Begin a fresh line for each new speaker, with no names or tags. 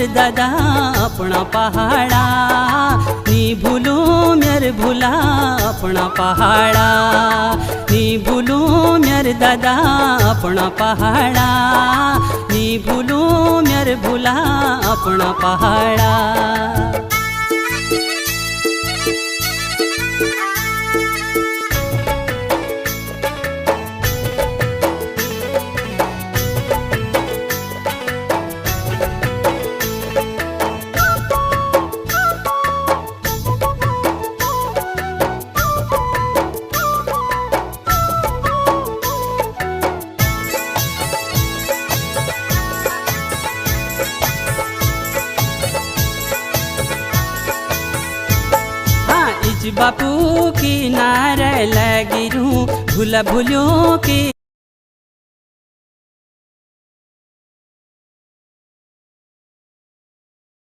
मेर दादा अपना पहाड़ा, नी भूलू मेर भूला अपना पहाड़ा, नी भूलू मेर दादा अपना पहाड़ा, नी भूलू मेर भूला अपना पहाड़ा। बापू की नारे लगी रू भूला भूलो की